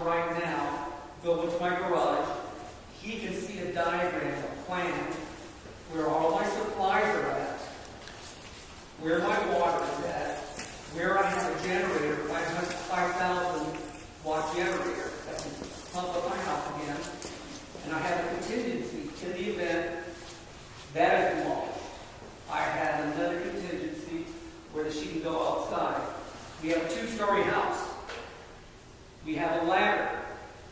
right now, go into my garage. He can see a diagram, a plan, where all my supplies are at, where my water is at, where I have a generator, 5,000 watt generator that can pump up my house again, and I have a contingency in the event that is demolished. I have another contingency where she can go outside. We have a 2-story house. We have a ladder.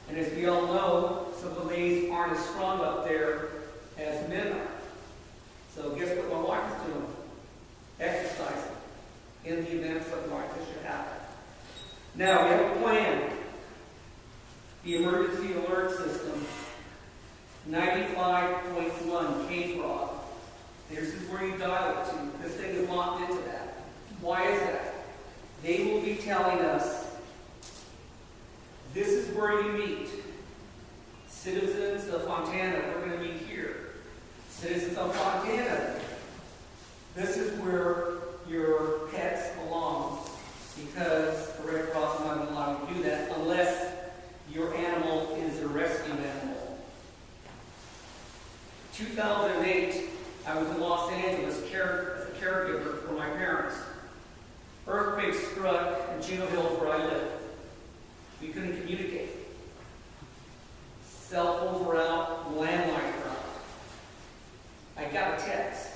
And as we all know, some of the ladies aren't as strong up there as men are. So guess what my wife is doing? Exercising in the event something like this should happen. Now, we have a plan. The emergency alert system, 95.1 K-Frog. This is where you dial it to. This thing is locked into that. Why is that? They will be telling us, this is where you meet. Citizens of Fontana, we're going to meet here. Citizens of Fontana, this is where your pets belong, because the Red Cross is not going to allow you to do that unless your animal is a rescue animal. 2008, I was in Los Angeles as a caregiver for my parents. Earthquake struck in Chino Hills where I live. We couldn't communicate. Cell phones were out, landlines were out. I got a text.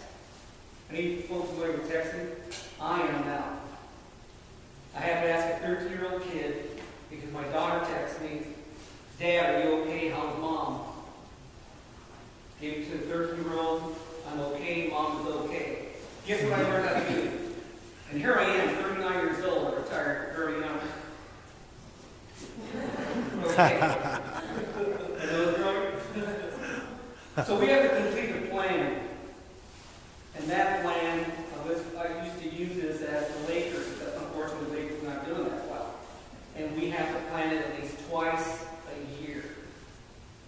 Any folks familiar with texting? I am now. I had to ask a 13-year-old kid because my daughter texted me, "Dad, are you okay? How's Mom?" Gave it to the 13-year-old, "I'm okay, Mom is okay." Guess what I learned how to do? And here I am, 39 years old, retired, very young. Okay. So we have to complete a plan. And that plan, I used to use this as the Lakers, but unfortunately the Lakers are not doing that well. And we have to plan it at least twice a year.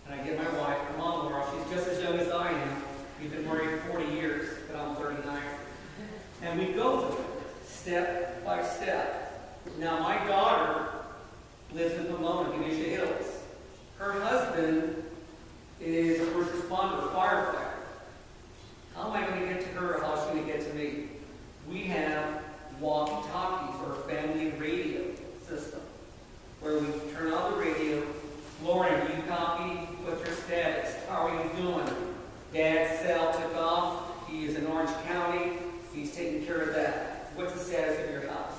And I get my wife, her mom, Laura, she's just as young as I am. We've been married 40 years, but I'm 39. And we go through it, step by step. Now my daughter lives in Pomona, Ganesha Hills. Her husband is a first responder, a firefighter. How am I going to get to her, or how's she going to get to me? We have walkie-talkies, or a family radio system, where we turn on the radio. "Lauren, you copy? What's your status? How are you doing? Dad's cell took off. He is in Orange County. He's taking care of that. What's the status of your house?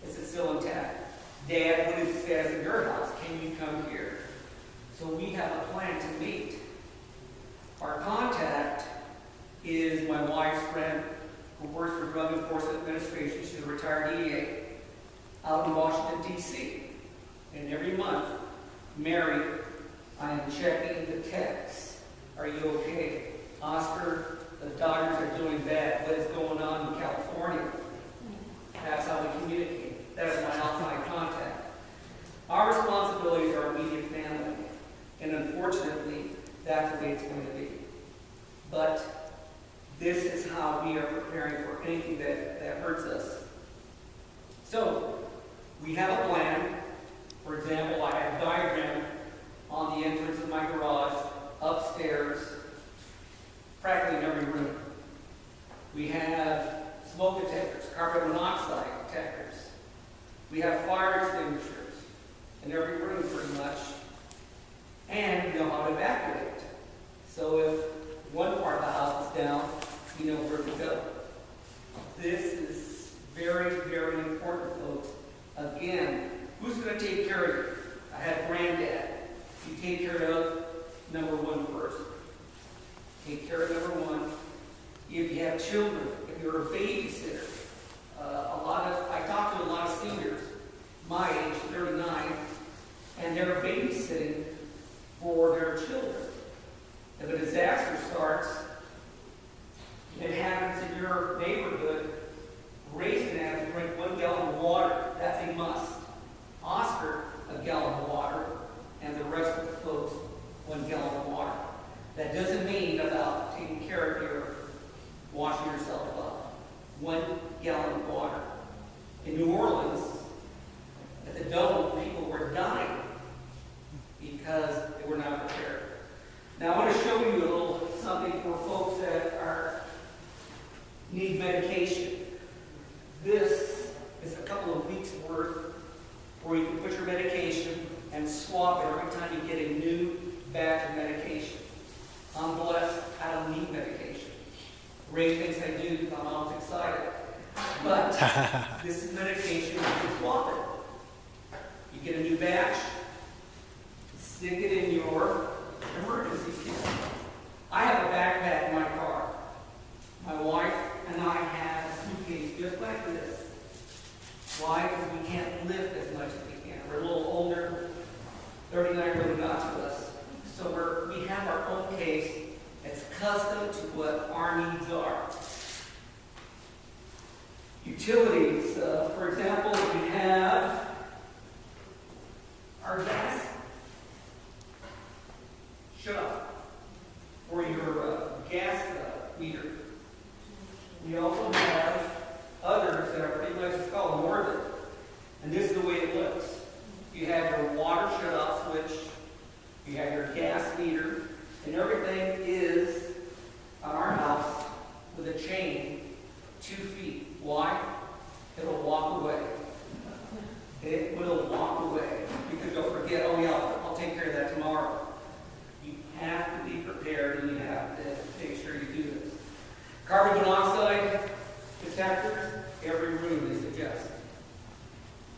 Is it still intact? Dad, what is the status of your house? Can you come here?" So we have a plan to meet. Our contact is my wife's friend who works for Drug Enforcement Administration. She's a retired EA out in Washington, D.C. And every month, Mary, I am checking the texts. "Are you okay? Oscar, the doctors are doing bad. What is going on in California?" That's how we communicate. That is my outside contact. Our responsibilities are immediate family. And unfortunately, that's the way it's going to be. But this is how we are preparing for anything that hurts us. So, we have a plan. For example, I have a diagram on the entrance of my garage, upstairs, practically in every room. We have smoke detectors, carbon monoxide detectors. We have fire extinguishers in every room pretty much. And we know how to evacuate. So if one part of the house is down, we know where to go. This is very, very important, folks. Again, who's going to take care of you? I had granddad. You take care of number one first. Take care of number one. If you have children, if you're a babysitter, I talk to a lot of seniors, my age, 39, and they're babysitting for their children. If a disaster starts, it happens in your neighborhood, Ray's going to have to drink 1 gallon of water. That's a must. Oscar, a gallon of water, and the rest of the folks, 1 gallon of water. That doesn't mean about taking care of your washing yourself up. 1 gallon of water. In New Orleans, at the Dome, people were dying I'm blessed, I don't need medication. Ray thinks I do because I'm always excited. But this is medication you can swap it. You get a new batch, stick it in your emergency kit. I have a backpack in my car. My wife and I have a suitcase just like this. Why? Because we can't lift as much as we can. We're a little older. 39 really got to us. So we have our own case that's custom to what our needs are. Utilities, for example, we have our gas shut off for your gas meter. We also have others that are pretty much, it's called an orbit. And this is the way it looks. You have your water shut-off switch, you have your gas meter, and everything is on our house with a chain 2 feet. Why? It'll walk away. It will walk away. Because you'll forget, oh yeah, I'll take care of that tomorrow. You have to be prepared and you have to make sure you do this. Carbon monoxide detectors, every room is adjusted.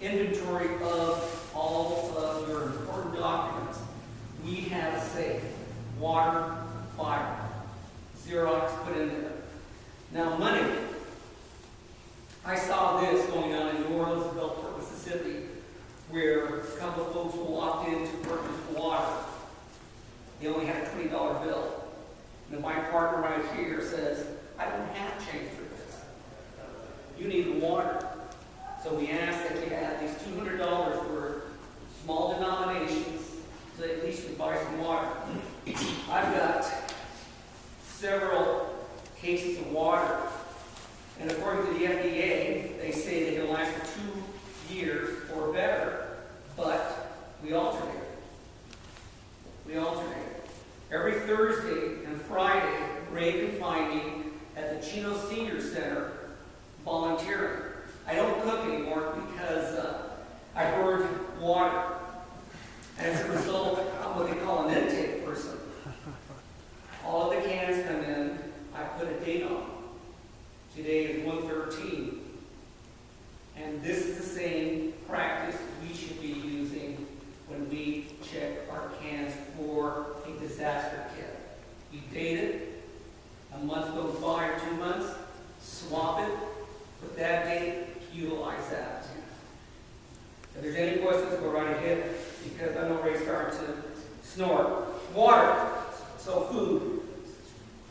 Inventory of all of your important documents. We have a safe. Water, fire. Xerox put in there. Now money. I saw this going on in New Orleans, Gulfport, Mississippi, where a couple of folks walked in to purchase water. They only had a $20 bill. And my partner right here says, I don't have change for this. You need water. So we ask that you add at least $200 for small denominations so that at least you can buy some water. I've got several cases of water. And according to the FDA, they say they can last for 2 years or better, but we alternate. We alternate. Every Thursday and Friday, Ray can find me at the Chino Senior Center volunteering. I don't cook anymore because I hoard water. As a result, I'm what they call an intake person. All of the cans come in, I put a date on. Today is 1/13. And this is the same practice we should be using when we check our cans for a disaster kit. We date it, a month goes by or 2 months, swap it, put that date, utilize that. If there's any questions, go right ahead, because I know Ray's starting to snore. Water, so food.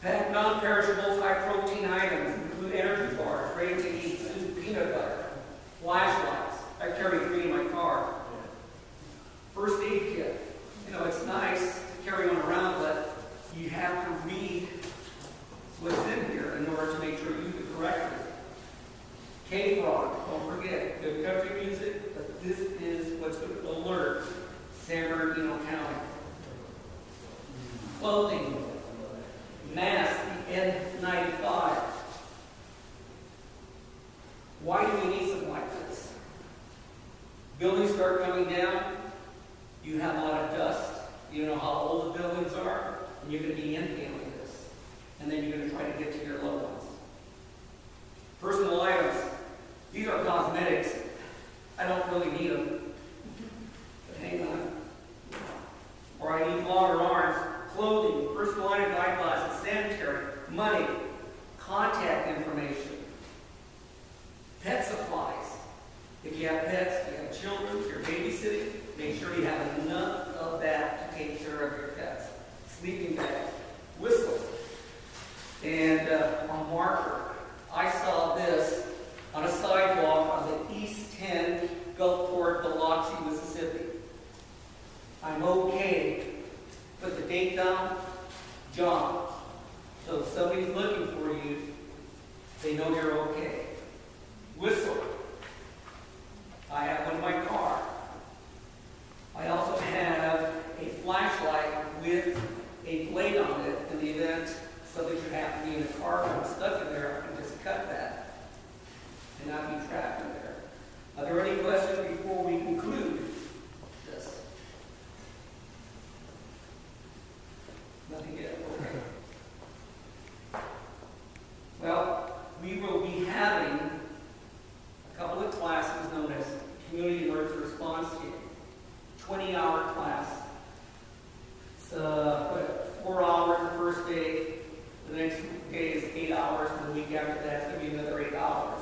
Pack non-perishables, high-protein items, include energy bars, ready-to-eat soup, peanut butter, flashlights. I carry 3 in my car. First aid kit. You know, it's nice to carry one around, but you have to read what's in here in order to make sure you use it correctly. Cave rock, don't forget, good country music, but this is what's going to alert San Bernardino County. Clothing, mask, the N95. Why do we need something like this? Buildings start coming down, you have a lot of dust, you know how old the buildings are, and you're going to be inhaling this. And then you're going to try to get to your loved ones. Personal items. These are cosmetics. I don't really need them. But hang on. Or I need longer arms. Clothing, personal items, eyeglasses, sanitary, money, contact information, pet supplies. If you have pets, you have children, you're babysitting, make sure you have enough of that to take care of your pets. Sleeping bag, whistle, and a marker. I saw this on a sidewalk on the East 10 Gulfport, Biloxi, Mississippi. I'm okay. Put the date down, John. So if somebody's looking for you, they know you're okay. Whistle. I have one in my car. I also have a flashlight with a blade on it in the event something should happen to me in the car and I'm stuck in there. I can just cut that and not be trapped in there. Are there any questions before we conclude this? Nothing yet? Okay. 8-hour class. It's 4 hours the first day. The next day is 8 hours, and the week after that it's going to be another 8 hours.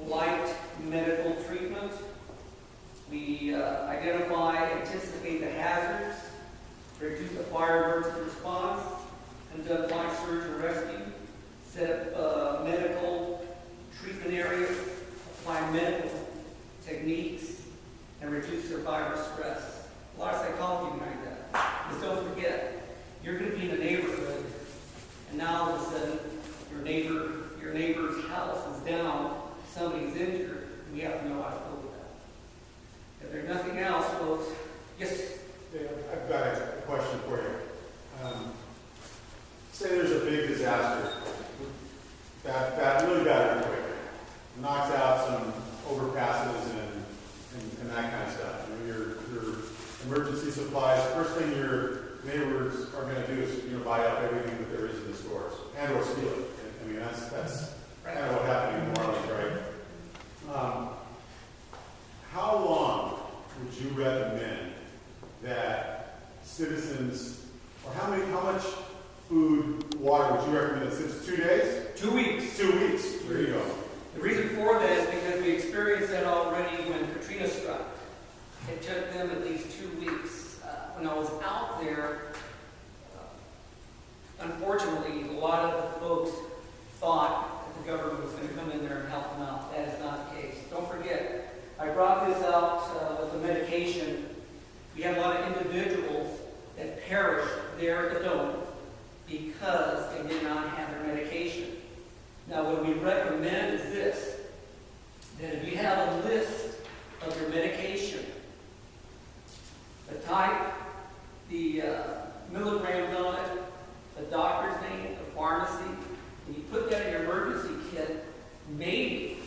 Light medical treatment. We identify, anticipate the hazards, reduce the fire emergency response, conduct life search and rescue, set up medical treatment areas, apply medical techniques, and reduce survivor stress. A lot of psychology behind that. Just don't forget, you're going to be in a neighborhood, and now all of a sudden, your neighbor's house is down, somebody's injured, and you have to know how to deal with that. If there's nothing else, folks, yes? Yeah, I've got a question for you. Say there's a big disaster, really bad earthquake, knocks out some overpasses and that kind of stuff. You know, your emergency supplies. First thing your neighbors are going to do is buy up everything that there is in the stores and or steal it. I mean that's kind of what happened in New Orleans, right? How long would you recommend that citizens, or how much food, water would you recommend that citizens? 2 days? 2 weeks. 2 weeks. There you go. The reason for that is because we experienced that already when Katrina struck. It took them at least 2 weeks. When I was out there, unfortunately, a lot of the folks thought that the government was going to come in there and help them out. That is not the case. Don't forget, I brought this out with the medication. We had a lot of individuals that perished there at the dome because they did not have their medication. Now, what we recommend is this, that if you have a list of your medication, the type, the milligrams on it, the doctor's name, the pharmacy, and you put that in your emergency kit, maybe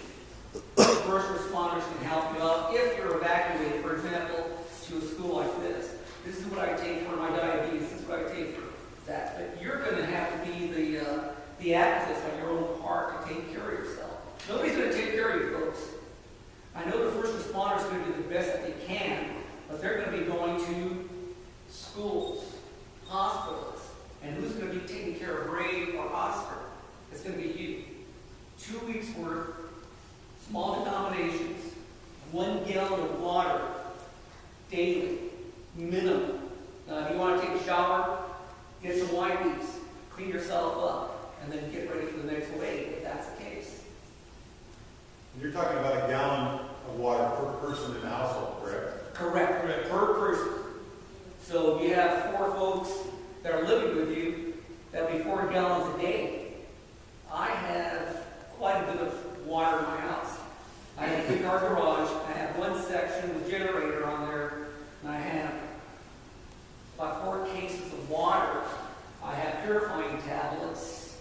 the first responders can help you out if you're evacuated, for example, to a school like this. This is what I take for my diabetes, this is what I take for that. But you're going to have to be the advocates on your own part to take care of yourself. Nobody's going to take care of you, folks. I know the first responders are going to do the best that they can, but they're going to be going to schools, hospitals, and who's going to be taking care of Ray or Oscar? It's going to be you. 2 weeks worth, small denominations, 1 gallon of water daily, minimum. Now, if you want to take a shower, get some wipes, clean yourself up, and then get ready for the next wave, if that's the case. You're talking about a gallon of water per person in the household, correct? Correct. Per person. So if you have 4 folks that are living with you, that'll be 4 gallons a day. I have quite a bit of water in my house. I have a big car garage. I have one section with a generator on there, and I have about 4 cases of water. I have purifying tablets.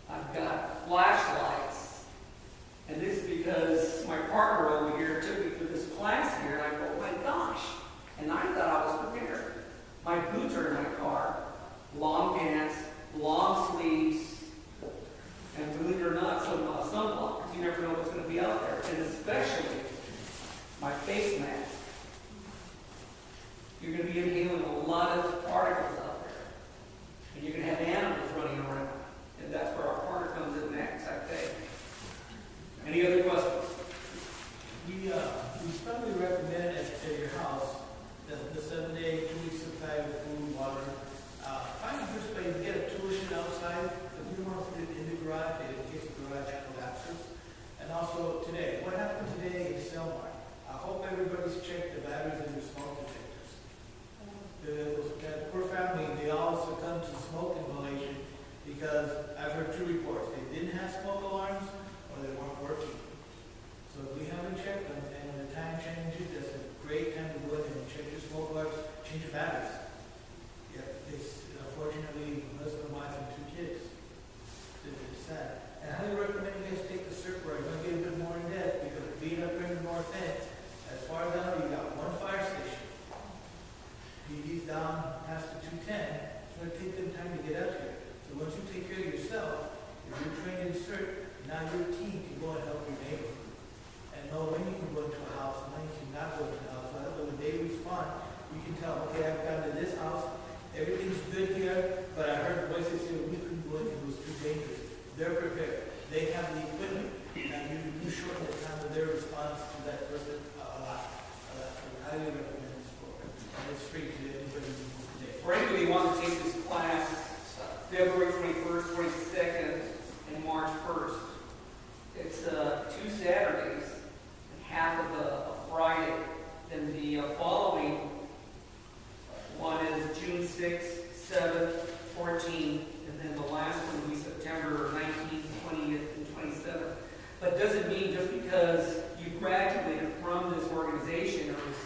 I've got flashlights. And this is because my partner over here took me through this class here, and I go, oh my gosh. And I thought I was prepared. My boots are in my car, long pants, long sleeves, and believe it or not, some sunblock, because you never know what's going to be out there. And especially my face mask. You're going to be inhaling a lot of particles out there. And you're going to have animals running around. And that's where our partner comes in next, I think. Any other questions? We strongly recommend at your house the 7-day, 2-week supply of food, water. Find a good place to get a tool shed outside, because we don't want to put it in the garage in case the garage collapses. And also today, what happened today in Selmar? I hope everybody's checked the batteries in their smoke detectors. That poor family, they all succumbed to smoke inhalation because I've heard 2 reports. They didn't have smoke alarms or they weren't working. So if we haven't checked them, and when the time changes, that's a great time to go in and check your smoke alarms, change your batteries. Yeah, it's unfortunately husband, wife, and 2 kids. It's sad. And I highly recommend you guys take the circuit. I'm going to get a bit more in depth because being up here in the north end, as far down, you got 1 fire station. PD's down past the 210. It's going to take them time to get up here. So once you take care of yourself, if you're trained in CERT, now your team can go and help your neighbor. And know when you can go into a house and when you cannot go into a house. So that way when they respond, you can tell them, okay, I've gone to this house, everything's good here, but I heard voices here, we couldn't go in, it was too dangerous. They're prepared. They have the equipment, and you shorten the time of their response to that person a lot. So I highly recommend this program. And it's free to anybody who wants to take it. For anybody who wants to take this class, February 21st, 22nd, and March 1st, it's 2 Saturdays and half of a Friday. Then the following one is June 6th, 7th, 14th, and then the last one will be September 19th, 20th, and 27th. But it doesn't mean just because you graduated from this organization or this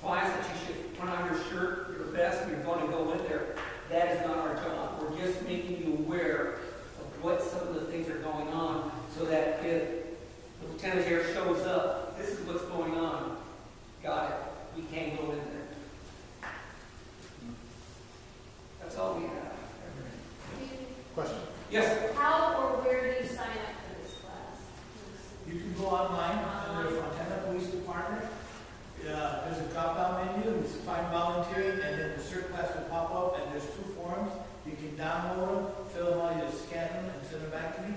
class that you should put on your shirt, your vest, and you're going to go in there. That is not our job. We're just making you aware of what some of the things are going on so that if the lieutenant here shows up, this is what's going on. Got it. We can't go in there. That's all we have. Question? Yes? How or where do you sign up for this class? You can go online under the Fontana Police Department. There's a drop-down menu, it's find volunteering, and then the cert class will pop up, and there's 2 forms. You can download them, fill them out, you just scan them, and send them back to me.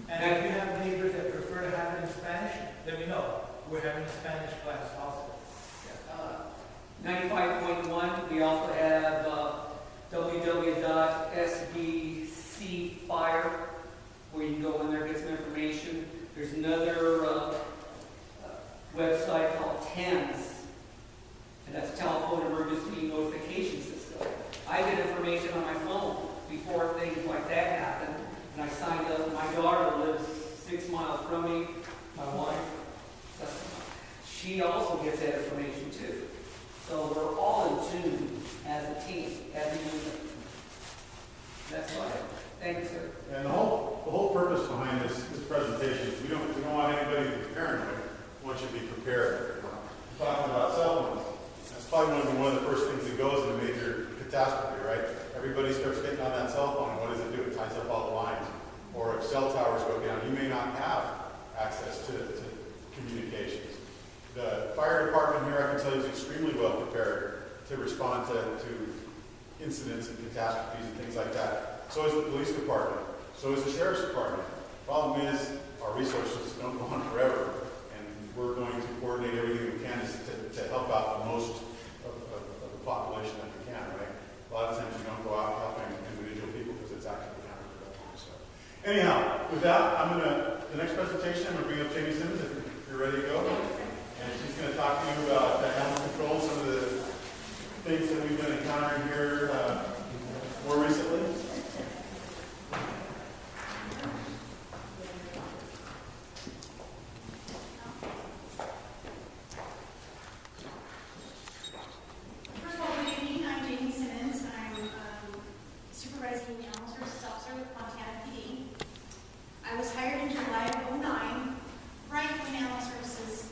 And if you have neighbors that prefer to have it in Spanish, let me know. We're having a Spanish class also. 95.1, we also have www.sbcfire, where you can go in there and get some information. There's another website called TENS, and that's Telephone Emergency Notification System. I get information on my phone before things like that happen, and I signed up. My daughter lives 6 miles from me, my wife. She also gets that information too. So we're all in tune as a team, as a unit. That's why. Thank you, sir. And the whole purpose behind this presentation is we don't want anybody to be paranoid. We want you to be prepared. We're talking about cell phones. That's probably one of the first things that goes in a major catastrophe, right? Everybody starts getting on that cell phone. What does it do? It ties up all the lines. Or if cell towers go down, you may not have access to communications. The fire department here, I can tell you, is extremely well prepared to respond to incidents and catastrophes and things like that. So is the police department. So is the sheriff's department. Problem is, our resources don't go on forever, and we're going to coordinate everything we can to help out the most of the population that we can, right? A lot of times you don't go out helping individual people because it's actually counterproductive. So, anyhow, with that, the next presentation, I'm going to bring up Jamie Simmons, if you're ready to go. And she's going to talk to you about animal control, some of the things that we've been encountering here more recently. First of all, good evening. I'm Jamie Simmons. I'm supervising the animal services officer with Montana PD. I was hired in July of 2009, right when animal services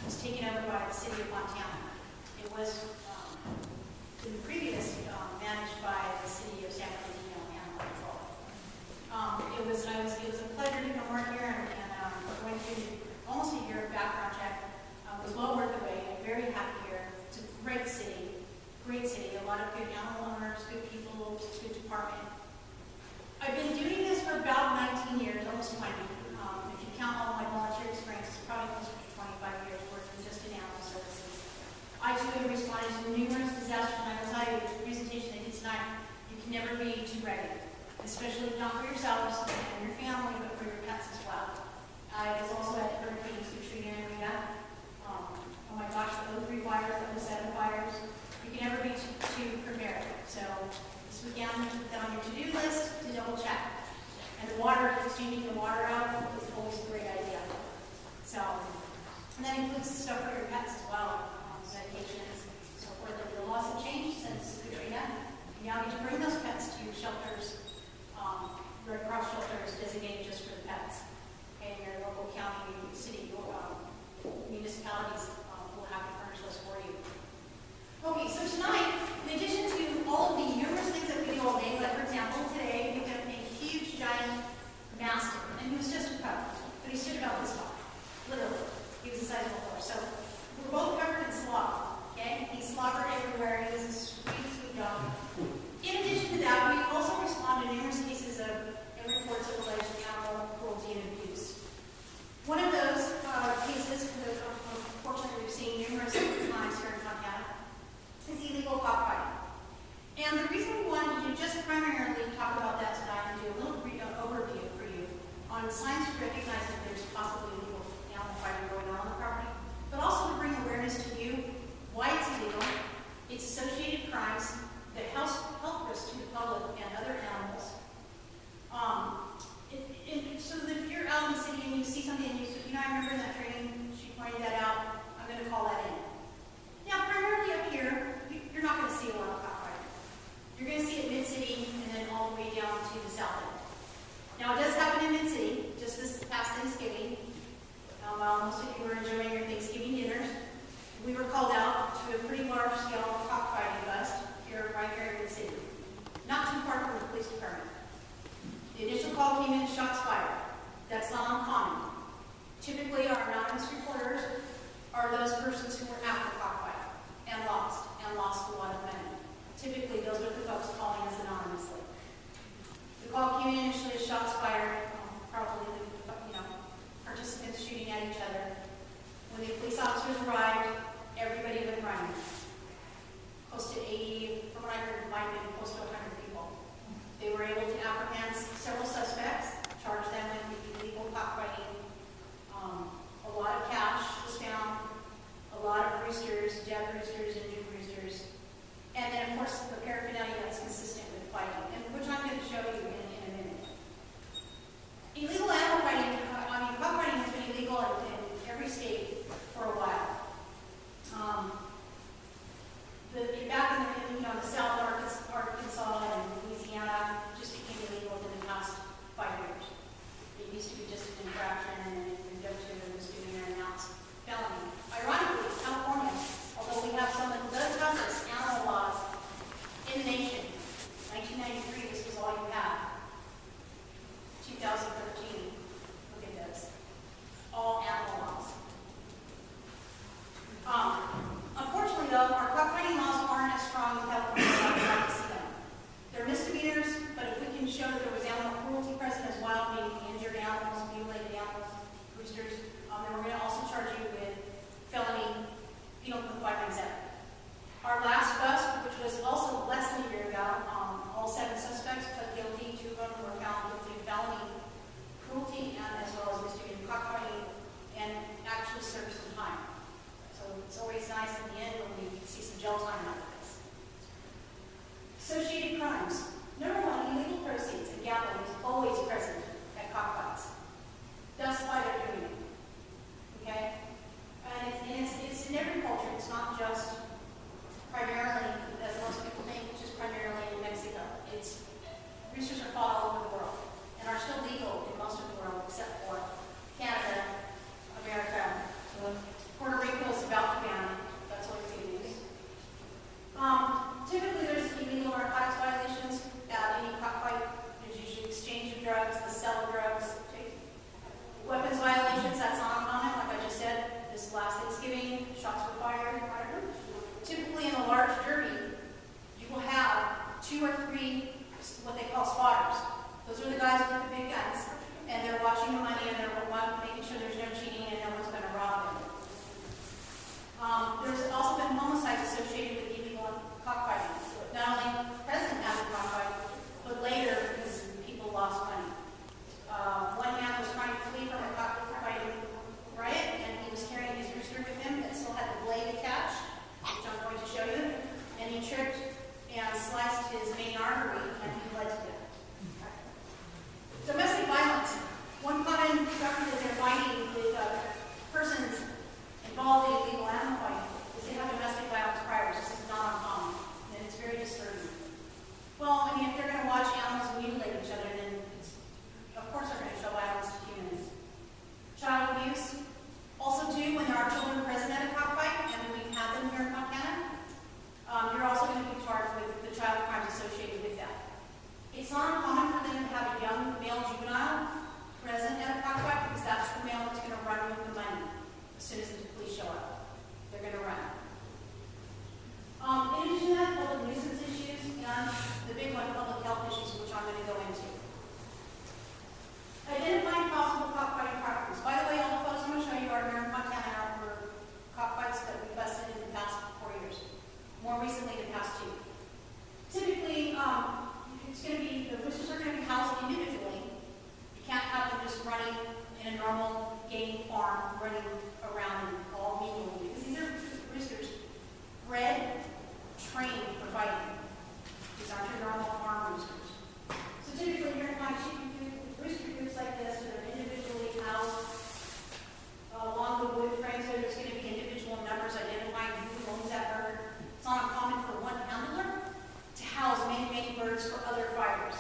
was taken over by the city of Montana. It was in the previous managed by the city of San Bernardino Animal Control. It was a pleasure to come work here and going through almost a year of background check. Was well worth the wait. I'm very happy here. It's a great city, a lot of good animal owners, good people, good department. I've been doing this for about 19 years, almost 20. If you count all my volunteer experience, it's probably closer to 25 years working just in animal services. I too have responded to numerous disasters, and I will tell you, the presentation I did tonight, you can never be too ready, especially not for yourselves and your family, but for your pets as well. I was also at Hurricanes Katrina and Rita. Oh my gosh, the 03 fires, the 07 fires. You can never be too prepared. So this weekend, put that on your to-do list to double check. And the water, exchanging the water out is always a great idea. So, and that includes stuff for your pets as well, medications, so forth. The laws have changed since Katrina. You now need to bring those pets to shelters, Red Cross shelters designated just for the pets. And your local county, city, municipalities will have to furnish those for you. Okay, so tonight, in addition to all of the numerous things that we do all day, like for example, today we have a huge, giant mastiff, and he was just a pup, but he stood about this tall, literally. He was the size of a horse. So we're both covered in slop. on signs to recognize that there's possibly illegal animal fighting going on the property, but also to bring awareness to you why it's illegal, its associated crimes, the health risk to the public and other animals. So that if you're out in the city and you see something and I remember in that training, she pointed that out, I'm going to call that in. Now, primarily up here, you're not going to see a lot of cockfighting. You're going to see it mid-city and then all the way down to the south end. Now, it does happen in mid-city, just this past Thanksgiving. While most of you were enjoying your Thanksgiving dinners, we were called out to a pretty large-scale cockfighting bust right here in mid-city, not too far from the police department. The initial call came in, shots fired. That's not uncommon. Typically, our anonymous reporters are those persons who were at the cockfight and lost a lot of money. Typically, those are the folks calling us anonymously. The call came in initially, shots fired, probably participants shooting at each other. When the police officers arrived, everybody went running. Close to 80, from what I heard, might have been close to 100 people. They were able to apprehend several suspects, charge them with illegal cockfighting. A lot of cash was found, a lot of roosters, dead roosters and new roosters. And then, of course, the paraphernalia that's consistent with fighting, and which I'm going to show you in a minute. Illegal animal fighting, cockfighting has been illegal in every state for a while. Back in the South Arkansas and Louisiana, just became illegal within the past 5 years. It used to be just an infraction, and then it moved up to a misdemeanor and now it's felony. Ironically, California, although we have some of the toughest animal laws in the nation, 1993, this was all you had. 2013, look at this. All animal laws. Unfortunately, though, our cockfighting laws aren't as strong in California as I would like to see them. They're misdemeanors, but if we can show that there was animal cruelty present as well, meaning injured animals, mutilated animals, roosters, then we're going to also charge you with felony penal code 597. Our last bust, which was also less than a year ago, all 7 suspects pled guilty. 2 of them were found guilty of felony cruelty and as well as misdemeanor cockfighting, and actually served some time. So it's always nice at the end when we see some jail time out of this. Associated crimes. Number 1, illegal proceeds and gambling is always present at cockfights. That's why they're doing it. Okay? And it's in every culture. It's not just primarily, as most people think, just primarily in Mexico. Roosters are fought all over the world and are still legal in most of the world except for Canada, America. Puerto Rico is about to ban it. That's always the trained for fighting. These aren't your normal farm roosters. So typically, you're going to find rooster groups like this that are individually housed along the wood frames. Where there's going to be individual numbers identifying who owns that bird. It's not uncommon for one handler to house many, many birds for other fighters,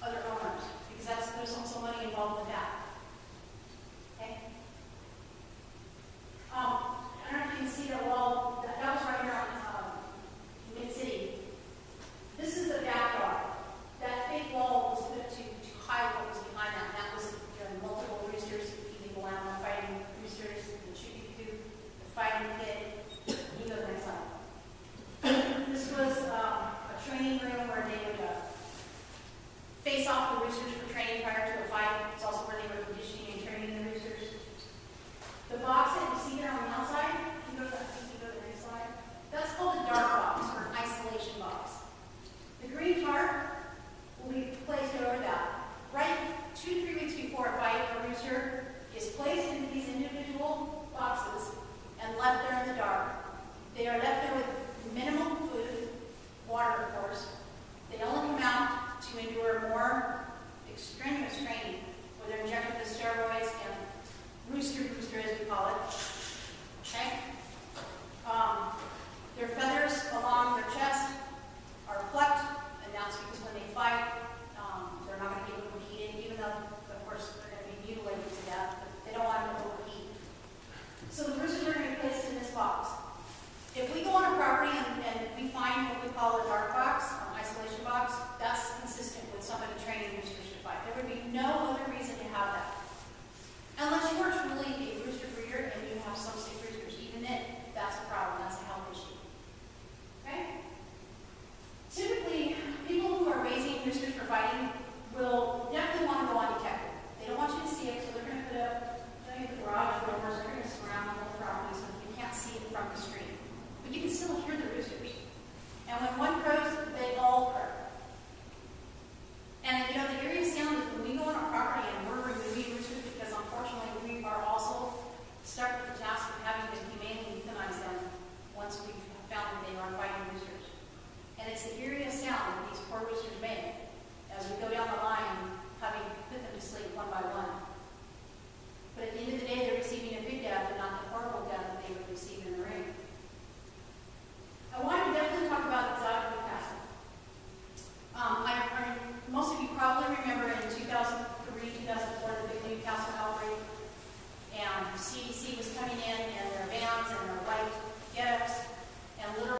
other owners, because there's also money involved with that. Okay? I don't know if you can see the wall. That was right here on Mid-City. This is the backyard. That fake wall was put to hide what was behind that. And that was multiple roosters, illegal animal fighting roosters, the shooting coop, the fighting pit. He goes next slide. This was a training room where they would face off the roosters for training prior to a fight. It's also where they were conditioning and training the roosters. The box that you see there on the outside, you go to the next slide. That's called a dark box or an isolation box. The green tarp will be placed over that. Right 2-3 weeks before a fight, a rooster is placed into these individual boxes and left there in the dark. They are left there